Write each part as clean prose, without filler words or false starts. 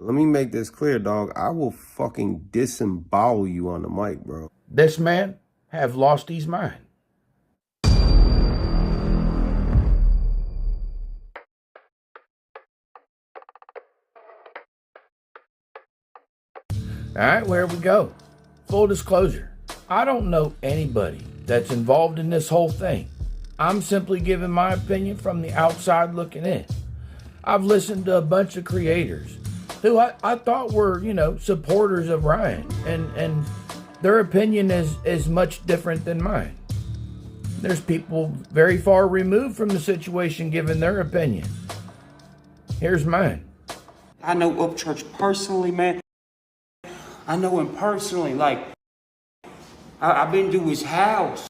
Let me make this clear, dog. I will fucking disembowel you on the mic, bro. This man have lost his mind. All right, where we go. Full disclosure, I don't know anybody that's involved in this whole thing. I'm simply giving my opinion from the outside looking in. I've listened to a bunch of creators who I thought were, supporters of Ryan, and their opinion is much different than mine. There's people very far removed from the situation giving their opinion. Here's mine. I know Upchurch personally, man. I know him personally. Like, I've been to his house.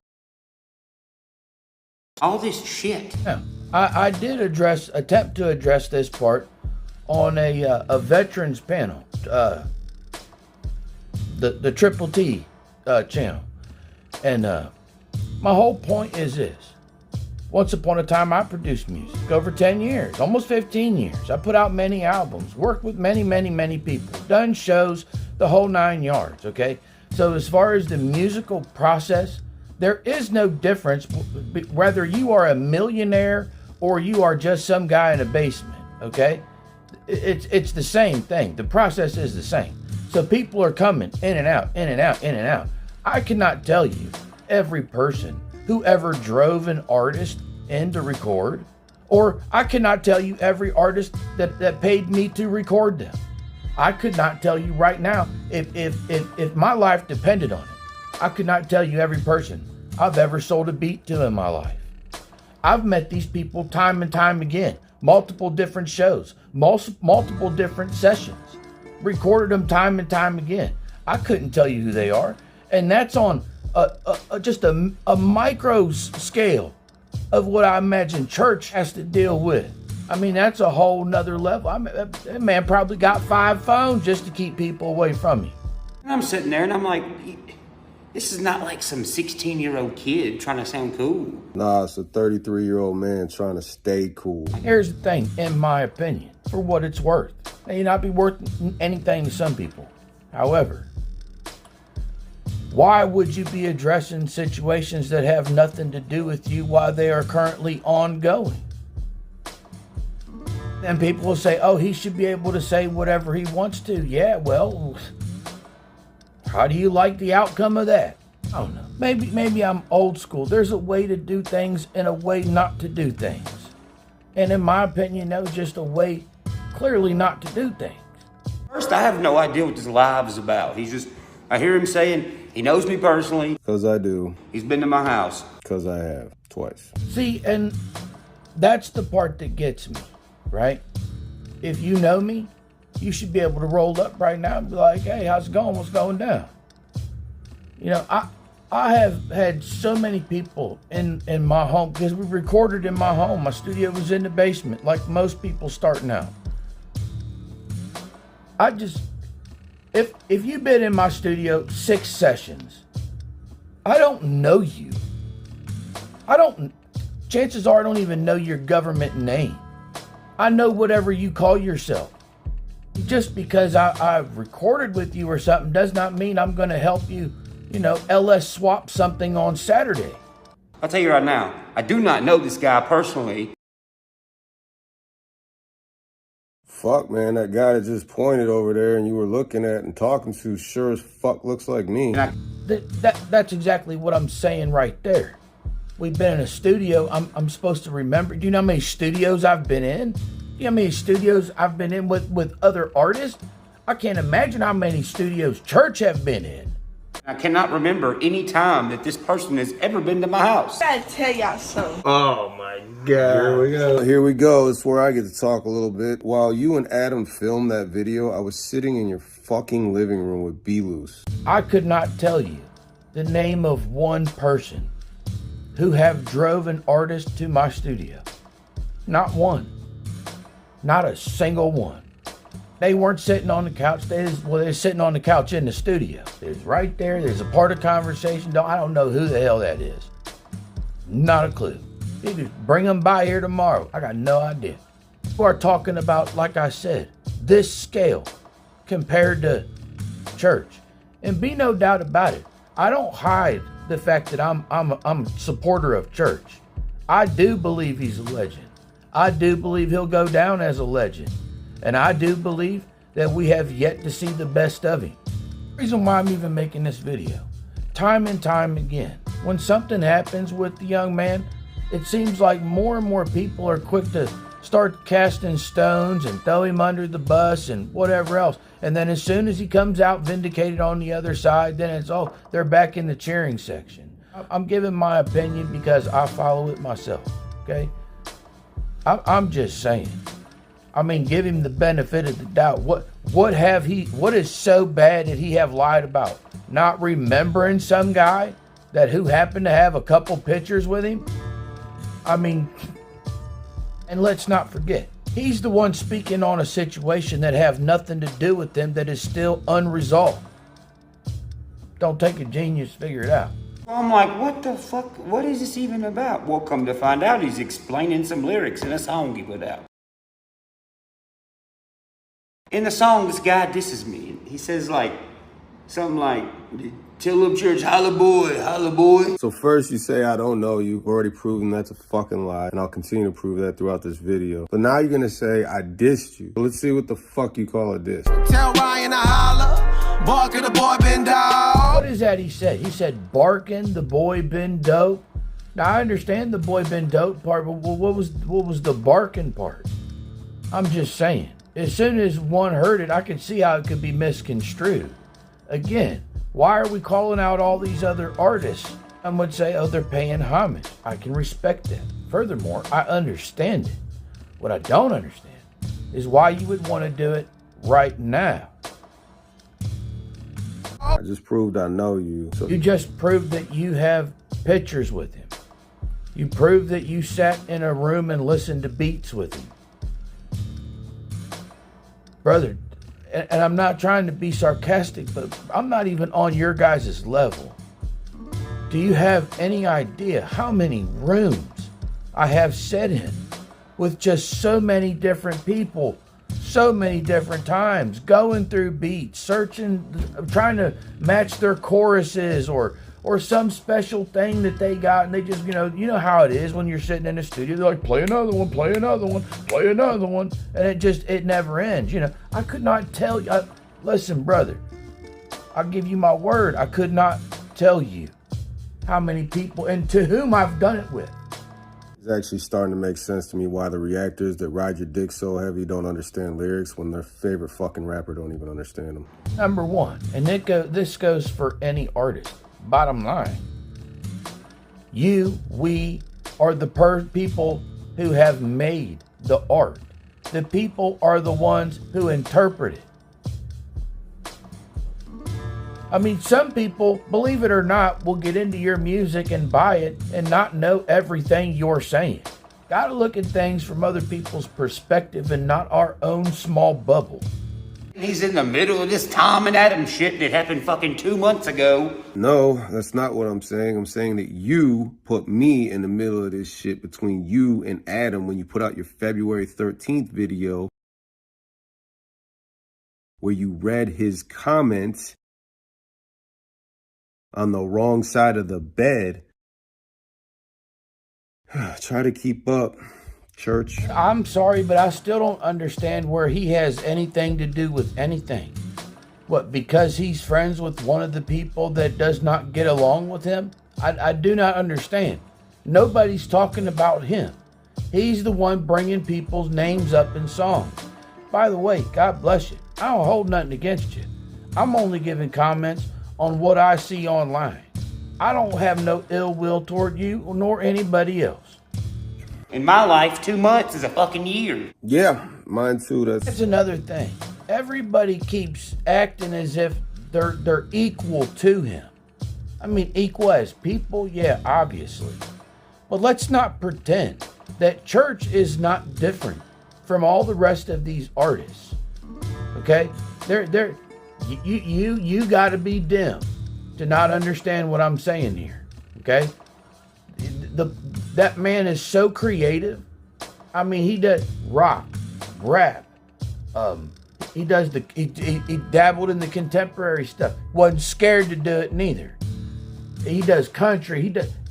All this shit. Yeah, I did attempt to address this part on a veterans panel, the Triple T channel, and my whole point is this: once upon a time, I produced music over 10 years, almost 15 years. I put out many albums, worked with many people, done shows, the whole 9 yards. Okay, so as far as the musical process, there is no difference whether you are a millionaire or you are just some guy in a basement. Okay, it's the same thing. The process is the same. So people are coming in and out, in and out, in and out. I cannot tell you every person who ever drove an artist in to record, or I cannot tell you every artist that paid me to record them. I could not tell you right now, if my life depended on it, I could not tell you every person I've ever sold a beat to in my life. I've met these people time and time again, multiple different shows, multiple different sessions, recorded them time and time again. I couldn't tell you who they are. And that's on just a micro scale of what I imagine church has to deal with. I mean, that's a whole nother level. That man probably got 5 phones just to keep people away from me. And I'm sitting there and I'm like, this is not like some 16-year-old kid trying to sound cool. Nah, it's a 33-year-old man trying to stay cool. Here's the thing, in my opinion, for what it's worth. It may not be worth anything to some people. However, why would you be addressing situations that have nothing to do with you while they are currently ongoing? And people will say, oh, he should be able to say whatever he wants to. Yeah, well, how do you like the outcome of that? I don't know. Maybe I'm old school. There's a way to do things and a way not to do things. And in my opinion, that was just a way clearly not to do things. First, I have no idea what this live is about. I hear him saying he knows me personally. Because I do. He's been to my house. Because I have, twice. See, and that's the part that gets me, right? If you know me, you should be able to roll up right now and be like, hey, how's it going? What's going down? I have had so many people in my home, because we recorded in my home. My studio was in the basement, like most people starting out. If you've been in my studio 6 sessions, I don't know you. Chances are I don't even know your government name. I know whatever you call yourself. Just because I've recorded with you or something does not mean I'm going to help you, LS swap something on Saturday. I'll tell you right now, I do not know this guy personally. Fuck, man, that guy that just pointed over there and you were looking at and talking to sure as fuck looks like me. That's exactly what I'm saying right there. We've been in a studio. I'm supposed to remember. Do you know how many studios I've been in? Do you know how many studios I've been in with other artists? I can't imagine how many studios church have been in. I cannot remember any time that this person has ever been to my house. I gotta tell y'all something. Oh my God. Here we go. It's where I get to talk a little bit. While you and Adam filmed that video, I was sitting in your fucking living room with B-Loose. I could not tell you the name of one person who have drove an artist to my studio. Not one. Not a single one. They weren't sitting on the couch. They're sitting on the couch in the studio. It's right there. There's a part of conversation. I don't know who the hell that is. Not a clue. You just bring them by here tomorrow. I got no idea. We're talking about, like I said, this scale. compared to Church. And be no doubt about it, I don't hide the fact that I'm a supporter of Church. I do believe he's a legend. I do believe he'll go down as a legend. And I do believe that we have yet to see the best of him. The reason why I'm even making this video, time and time again, when something happens with the young man, it seems like more and more people are quick to start casting stones and throw him under the bus and whatever else. And then as soon as he comes out vindicated on the other side, then it's, oh, they're back in the cheering section. I'm giving my opinion because I follow it myself, okay? I'm just saying. I mean, give him the benefit of the doubt. What is so bad that he have lied about? Not remembering some guy who happened to have a couple pictures with him? I mean, and let's not forget, he's the one speaking on a situation that have nothing to do with them that is still unresolved. Don't take a genius to figure it out. I'm like, what the fuck? What is this even about? Well, come to find out, he's explaining some lyrics in a song he put out. In the song, this guy disses me. He says something like, tell Upchurch, holla boy, holla boy. So first you say, I don't know. You've already proven that's a fucking lie. And I'll continue to prove that throughout this video. But now you're going to say, I dissed you. So let's see what the fuck you call a diss. Tell Ryan to holla, barking the boy been down. What is that he said? He said, barking, the boy been dope. Now I understand the boy been dope part, but what was the barking part? I'm just saying. As soon as one heard it, I could see how it could be misconstrued. Again, why are we calling out all these other artists? I would say, oh, they're paying homage. I can respect that. Furthermore, I understand it. What I don't understand is why you would want to do it right now. I just proved I know you. So You just proved that you have pictures with him. You proved that you sat in a room and listened to beats with him. Brother, and I'm not trying to be sarcastic, but I'm not even on your guys' level. Do you have any idea how many rooms I have sat in with just so many different people, so many different times, going through beats, searching, trying to match their choruses or some special thing that they got, and they just, you know how it is when you're sitting in the studio, they're like, play another one, play another one, play another one, and it never ends. I could not tell you, listen, brother, I'll give you my word, I could not tell you how many people and to whom I've done it with. it's actually starting to make sense to me why the reactors that ride your dick so heavy don't understand lyrics when their favorite fucking rapper don't even understand them. Number one, and this goes for any artist. Bottom line, we are the people who have made the art. The people are the ones who interpret it. I mean, some people, believe it or not, will get into your music and buy it and not know everything you're saying. Gotta look at things from other people's perspective and not our own small bubble. He's in the middle of this Tom and Adam shit that happened fucking 2 months ago. No, that's not what I'm saying. I'm saying that you put me in the middle of this shit between you and Adam when you put out your February 13th video where you read his comments on the wrong side of the bed. Try to keep up, Church. I'm sorry, but I still don't understand where he has anything to do with anything. What, because he's friends with one of the people that does not get along with him? I do not understand. Nobody's talking about him. He's the one bringing people's names up in songs. By the way, God bless you. I don't hold nothing against you. I'm only giving comments on what I see online. I don't have no ill will toward you nor anybody else. In my life, 2 months is a fucking year. Yeah, mine too. That's another thing. Everybody keeps acting as if they're equal to him. I mean, equal as people, yeah, obviously. But let's not pretend that Church is not different from all the rest of these artists. Okay? You got to be dim to not understand what I'm saying here. Okay? That man is so creative. I mean, he does rock, rap. He dabbled in the contemporary stuff. Wasn't scared to do it neither. He does country.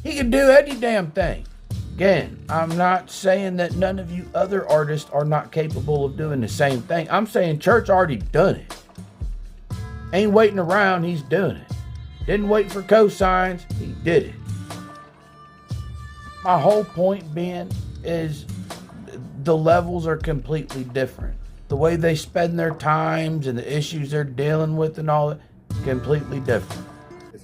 He can do any damn thing. Again, I'm not saying that none of you other artists are not capable of doing the same thing. I'm saying Church already done it. Ain't waiting around, he's doing it. Didn't wait for cosigns, he did it. My whole point being is the levels are completely different. The way they spend their times and the issues they're dealing with and all that, completely different.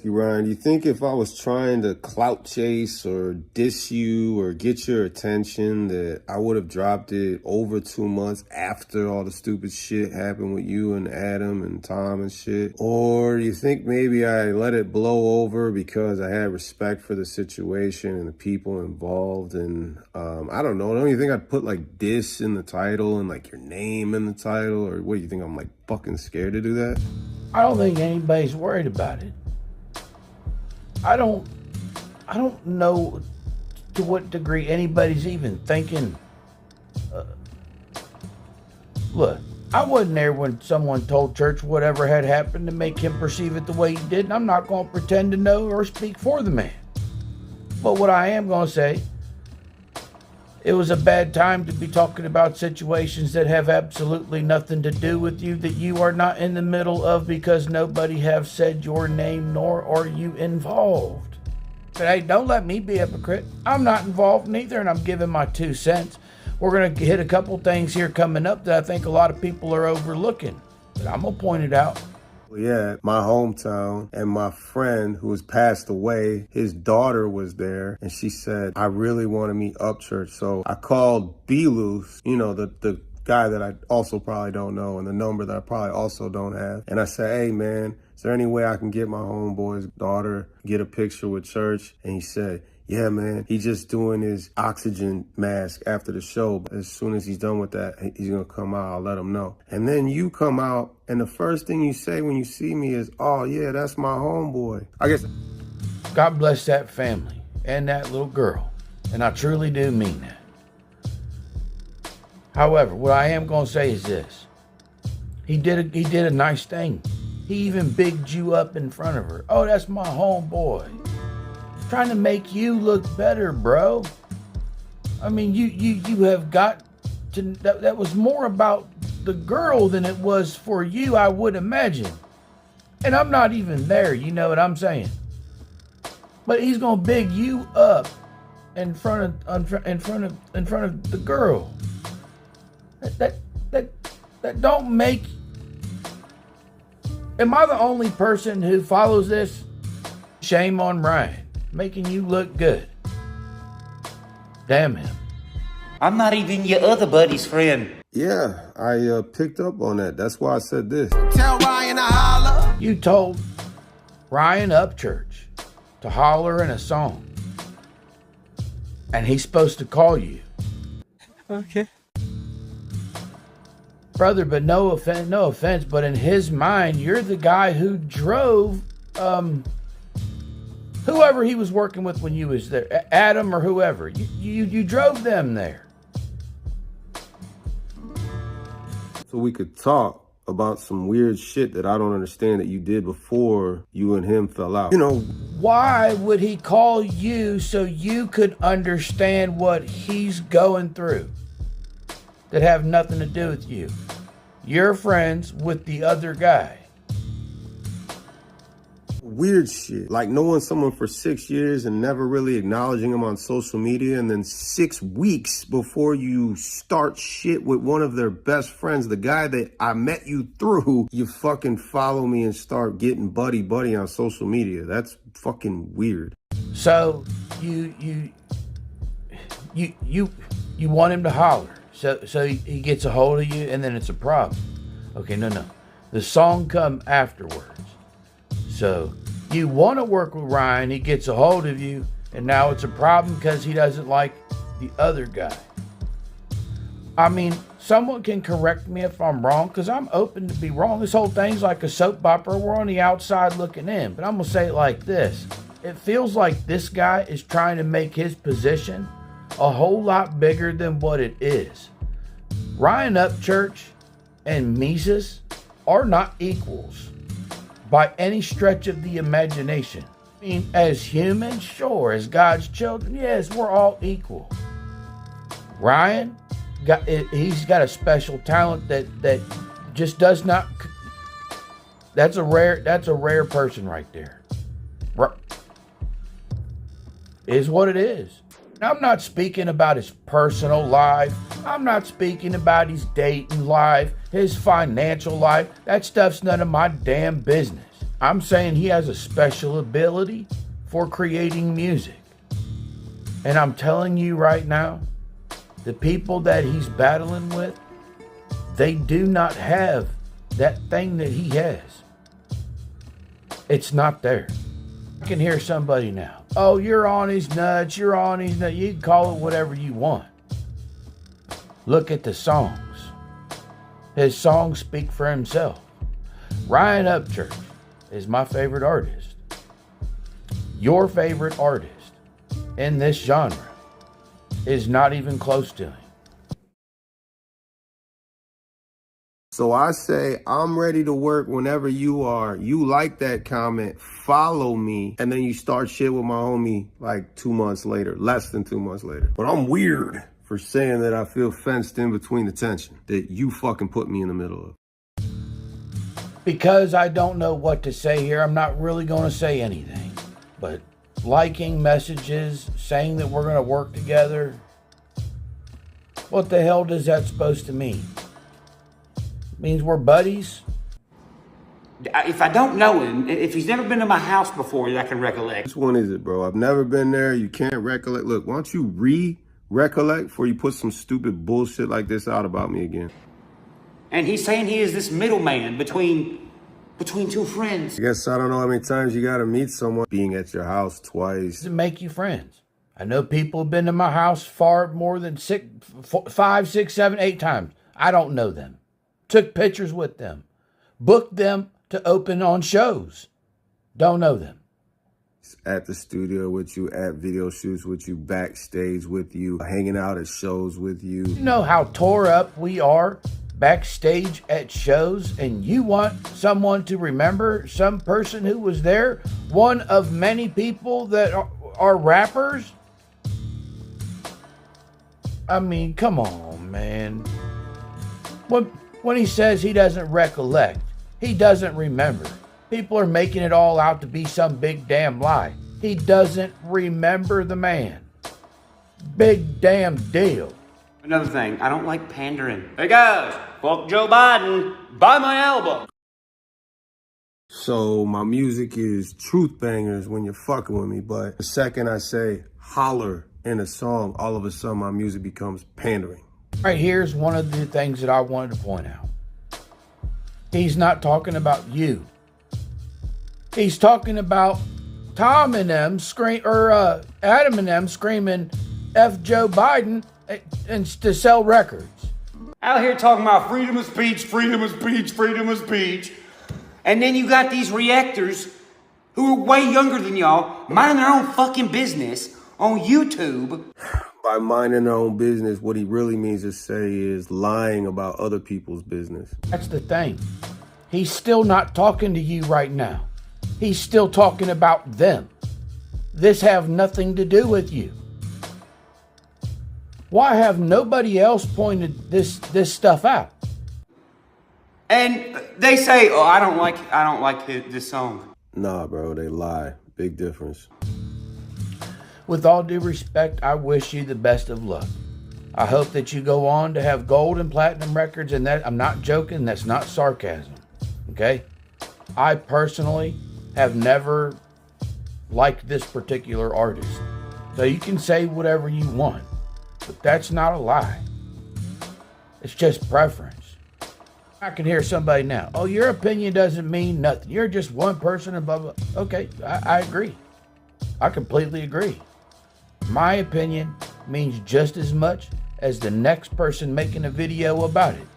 Ryan, you think if I was trying to clout chase or diss you or get your attention that I would have dropped it over 2 months after all the stupid shit happened with you and Adam and Tom and shit? Or you think maybe I let it blow over because I had respect for the situation and the people involved? And I don't know. Don't you think I'd put like diss in the title and like your name in the title? Or what, do you think I'm like fucking scared to do that? I don't think anybody's worried about it. I don't know to what degree anybody's even thinking. Look, I wasn't there when someone told Church whatever had happened to make him perceive it the way he did, and I'm not going to pretend to know or speak for the man. But what I am going to say, it was a bad time to be talking about situations that have absolutely nothing to do with you, that you are not in the middle of because nobody have said your name, nor are you involved. But hey, don't let me be a hypocrite. I'm not involved neither, and I'm giving my 2 cents. We're going to hit a couple things here coming up that I think a lot of people are overlooking, but I'm going to point it out. Yeah, my hometown, and my friend who has passed away, his daughter was there, and she said, I really want to meet Upchurch. So I called Belus, you know, the guy that I also probably don't know, and the number that I probably also don't have. And I said, hey man, is there any way I can get my homeboy's daughter, get a picture with Church? And he said, yeah, man, he's just doing his oxygen mask after the show. But as soon as he's done with that, he's going to come out. I'll let him know. And then you come out, and the first thing you say when you see me is, oh, yeah, that's my homeboy. I guess. God bless that family and that little girl. And I truly do mean that. However, what I am going to say is this. He did a nice thing. He even bigged you up in front of her. Oh, that's my homeboy. Trying to make you look better, bro. I mean, you have got to, that was more about the girl than it was for you, I would imagine. And I'm not even there, you know what I'm saying? But he's gonna big you up in front of the girl. That don't make. Am I the only person who follows this? Shame on Ryan. Making you look good. Damn him. I'm not even your other buddy's friend. Yeah, I picked up on that. That's why I said this. Tell Ryan to holler. You told Ryan Upchurch to holler in a song. And he's supposed to call you. Okay. Brother, but no offense, but in his mind, you're the guy who drove whoever he was working with when you was there, Adam or whoever. You drove them there. So we could talk about some weird shit that I don't understand that you did before you and him fell out. You know, why would he call you so you could understand what he's going through that have nothing to do with you? You're friends with the other guy. Weird shit. Like knowing someone for 6 years and never really acknowledging them on social media, and then 6 weeks before you start shit with one of their best friends, the guy that I met you through, you fucking follow me and start getting buddy on social media. That's fucking weird. So you want him to holler. So he gets a hold of you, and then it's a problem. Okay, no. The song come afterwards. So you want to work with Ryan, he gets a hold of you, and now it's a problem because he doesn't like the other guy. I mean, someone can correct me if I'm wrong, because I'm open to be wrong. This whole thing's like a soap opera. We're on the outside looking in. But I'm going to say it like this. It feels like this guy is trying to make his position a whole lot bigger than what it is. Ryan Upchurch and Mesus are not equals by any stretch of the imagination. I mean, as humans, sure, as God's children, yes, we're all equal. Ryan, he's got a special talent that just does not. That's a rare person right there. Is what it is. I'm not speaking about his personal life. I'm not speaking about his dating life, his financial life. That stuff's none of my damn business. I'm saying he has a special ability for creating music. And I'm telling you right now, the people that he's battling with, they do not have that thing that he has. It's not there. I can hear somebody now. Oh, you're on his nuts. You're on his nuts. You can call it whatever you want. Look at the songs. His songs speak for himself. Ryan Upchurch is my favorite artist. Your favorite artist in this genre is not even close to him. So I say, I'm ready to work whenever you are. You like that comment, follow me. And then you start shit with my homie like 2 months later, less than 2 months later. But I'm weird for saying that I feel fenced in between the tension that you fucking put me in the middle of. Because I don't know what to say here, I'm not really going to say anything. But liking messages, saying that we're going to work together, what the hell does that supposed to mean? Means we're buddies? If I don't know him, if he's never been to my house before that I can recollect. Which one is it, bro? I've never been there. You can't recollect. Look, why don't you recollect before you put some stupid bullshit like this out about me again? And he's saying he is this middleman between two friends. I guess I don't know how many times you gotta meet someone. Being at your house twice. To make you friends. I know people have been to my house far more than 5, 6, 7, 8 times. I don't know them. Took pictures with them. Booked them to open on shows. Don't know them. At the studio with you, at video shoots with you, backstage with you, hanging out at shows with you. You know how tore up we are backstage at shows, and you want someone to remember some person who was there? One of many people that are rappers? I mean, come on, man. When he says he doesn't recollect, he doesn't remember. People are making it all out to be some big damn lie. He doesn't remember the man. Big damn deal. Another thing, I don't like pandering. Hey guys, fuck Joe Biden, buy my album. So my music is truth bangers when you're fucking with me, but the second I say holler in a song, all of a sudden my music becomes pandering. Right, here's one of the things that I wanted to point out. He's not talking about you. He's talking about Tom and them Adam and them screaming F Joe Biden and to sell records. Out here talking about freedom of speech, freedom of speech, freedom of speech. And then you got these reactors who are way younger than y'all, minding their own fucking business on YouTube. By minding their own business, what he really means to say is lying about other people's business. That's the thing. He's still not talking to you right now. He's still talking about them. This have nothing to do with you. Why have nobody else pointed this stuff out? And they say, "Oh, I don't like this song." Nah, bro, they lie. Big difference. With all due respect, I wish you the best of luck. I hope that you go on to have gold and platinum records, and that I'm not joking, that's not sarcasm. Okay? I personally have never liked this particular artist. So you can say whatever you want, but that's not a lie. It's just preference. I can hear somebody now, oh, your opinion doesn't mean nothing. You're just one person and blah, blah. Okay, I agree. I completely agree. My opinion means just as much as the next person making a video about it.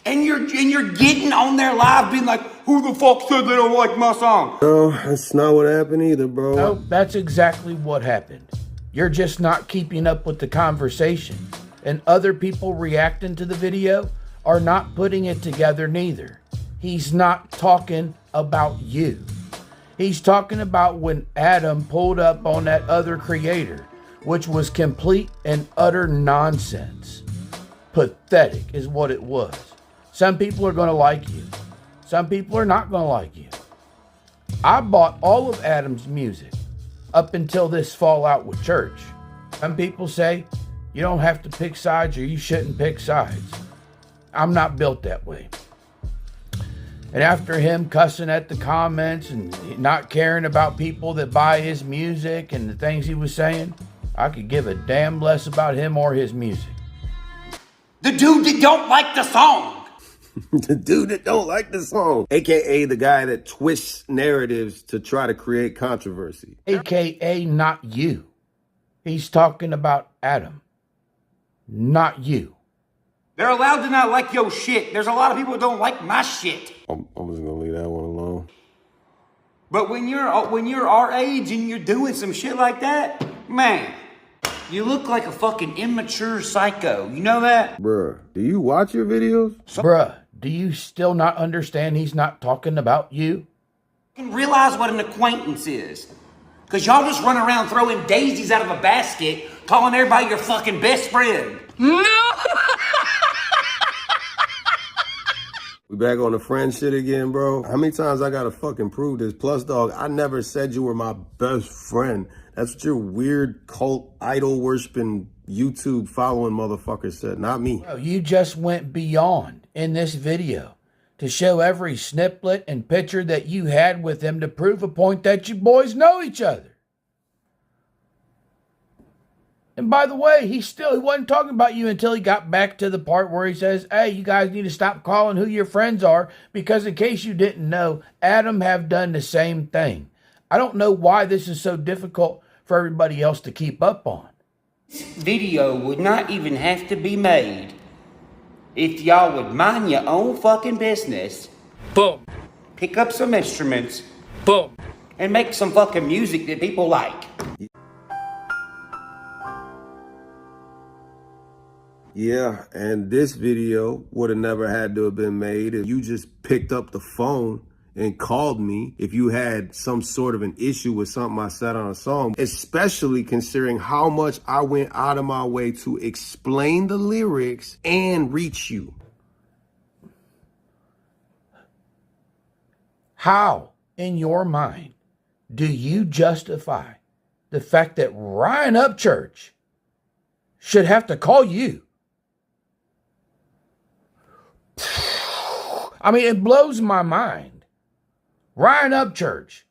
And you're getting on their live being like, who the fuck said they don't like my song? No, that's not what happened either, bro. No, that's exactly what happened. You're just not keeping up with the conversation. and other people reacting to the video are not putting it together neither. He's not talking about you. He's talking about when Adam pulled up on that other creator, which was complete and utter nonsense. Pathetic is what it was. Some people are going to like you. Some people are not going to like you. I bought all of Adam's music up until this fallout with church. Some people say you don't have to pick sides or you shouldn't pick sides. I'm not built that way. And after him cussing at the comments and not caring about people that buy his music and the things he was saying, I could give a damn less about him or his music. The dude that don't like the song. The dude that don't like the song. AKA the guy that twists narratives to try to create controversy. AKA not you. He's talking about Adam. Not you. They're allowed to not like your shit. There's a lot of people that don't like my shit. I'm just gonna leave that one alone. But when you're our age and you're doing some shit like that, man, you look like a fucking immature psycho. You know that? Bruh, do you watch your videos? Bruh, do you still not understand he's not talking about you? You can realize what an acquaintance is. Because y'all just run around throwing daisies out of a basket, calling everybody your fucking best friend. No! We back on the friend shit again, bro. How many times I gotta fucking prove this? Plus, dog, I never said you were my best friend. That's what your weird cult idol worshiping YouTube following motherfucker said, not me. Bro, you just went beyond in this video to show every snippet and picture that you had with him to prove a point that you boys know each other. And by the way, he wasn't talking about you until he got back to the part where he says, hey, you guys need to stop calling who your friends are, because in case you didn't know, Adam have done the same thing. I don't know why this is so difficult for everybody else to keep up on. This video would not even have to be made if y'all would mind your own fucking business. Boom. Pick up some instruments. Boom. And make some fucking music that people like. Yeah, and this video would have never had to have been made if you just picked up the phone and called me if you had some sort of an issue with something I said on a song, especially considering how much I went out of my way to explain the lyrics and reach you. How, in your mind, do you justify the fact that Ryan Upchurch should have to call you? I mean, it blows my mind. Ryan Upchurch,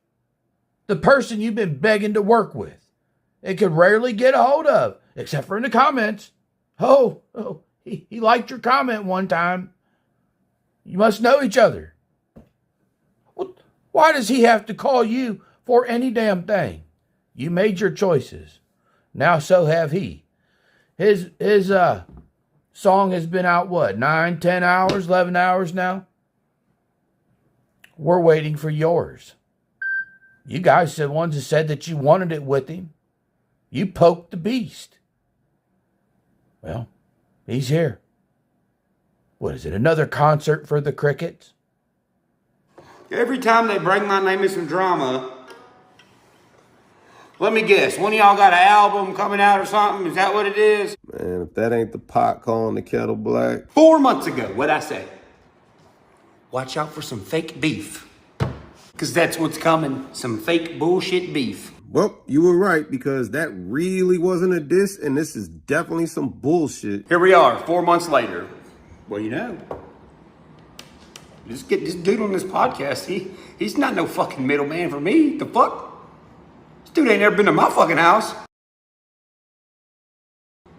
the person you've been begging to work with, and could rarely get a hold of, except for in the comments. He liked your comment one time. You must know each other. Why does he have to call you for any damn thing? You made your choices. Now so have he. His song has been out, 9, 10 hours, 11 hours now? We're waiting for yours. You guys are the ones that said that you wanted it with him. You poked the beast. Well, he's here. What is it, another concert for the crickets? Every time they bring my name in some drama, let me guess, one of y'all got an album coming out or something? Is that what it is? Man, if that ain't the pot calling the kettle black. 4 months ago, what'd I say? Watch out for some fake beef. Because that's what's coming, some fake bullshit beef. Well, you were right, because that really wasn't a diss, and this is definitely some bullshit. Here we are, 4 months later. Well, you know, just get this dude on this podcast. He's not no fucking middleman for me. The fuck? This dude ain't never been to my fucking house.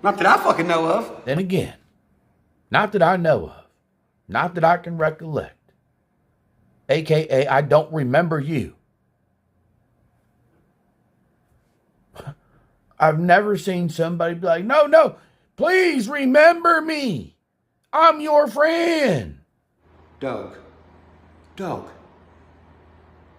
Not that I fucking know of. Then again, not that I know of. Not that I can recollect. AKA, I don't remember you. I've never seen somebody be like, no, please remember me. I'm your friend. Doug,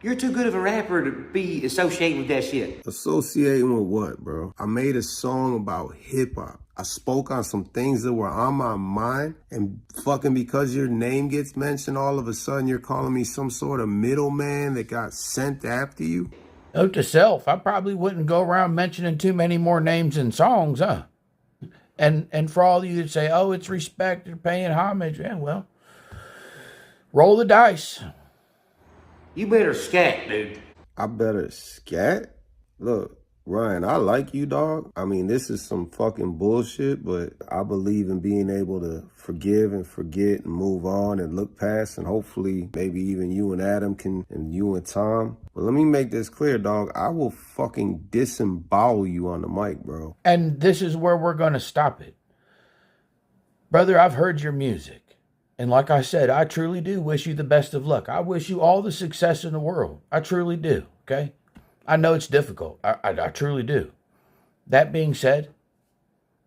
You're too good of a rapper to be associated with that shit. Associating with what, bro? I made a song about hip hop. I spoke on some things that were on my mind, and fucking because your name gets mentioned, all of a sudden you're calling me some sort of middleman that got sent after you? Note to self, I probably wouldn't go around mentioning too many more names in songs, huh? And for all of you that say, oh, it's respect or paying homage, yeah, well, roll the dice. You better scat, dude. I better scat? Look, Ryan, I like you, dog. I mean, this is some fucking bullshit, but I believe in being able to forgive and forget and move on and look past, and hopefully maybe even you and Adam can, and you and Tom. But let me make this clear, dog. I will fucking disembowel you on the mic, bro. And this is where we're going to stop it. Brother, I've heard your music. And like I said, I truly do wish you the best of luck. I wish you all the success in the world. I truly do, okay? I know it's difficult. I truly do. That being said,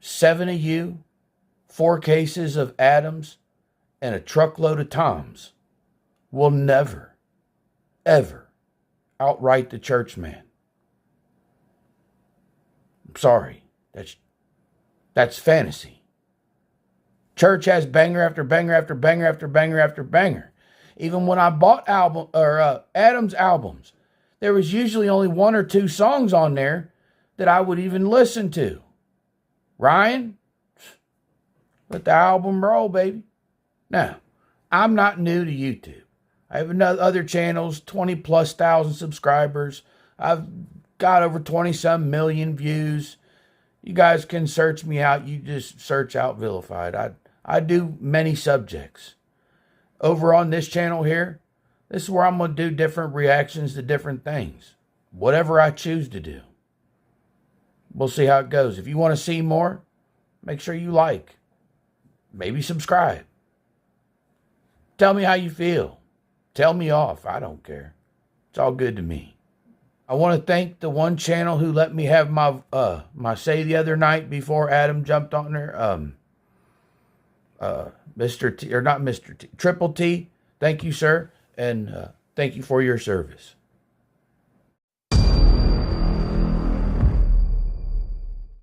7 of you, 4 cases of Adams, and a truckload of Toms will never, ever outright the church man. I'm sorry. That's fantasy. Church has banger after banger after banger after banger after banger. Even when I bought Adam's albums, there was usually only 1 or 2 songs on there that I would even listen to. Ryan, let the album roll, baby. Now, I'm not new to YouTube. I have other channels, 20,000+ subscribers. I've got over 20-some million views. You guys can search me out. You just search out Vilified. I do many subjects. Over on this channel here, this is where I'm going to do different reactions to different things. Whatever I choose to do. We'll see how it goes. If you want to see more, make sure you like. Maybe subscribe. Tell me how you feel. Tell me off. I don't care. It's all good to me. I want to thank the one channel who let me have my say the other night before Adam jumped on there. Mr. T, or not Mr. T, Triple T. Thank you, sir. And thank you for your service.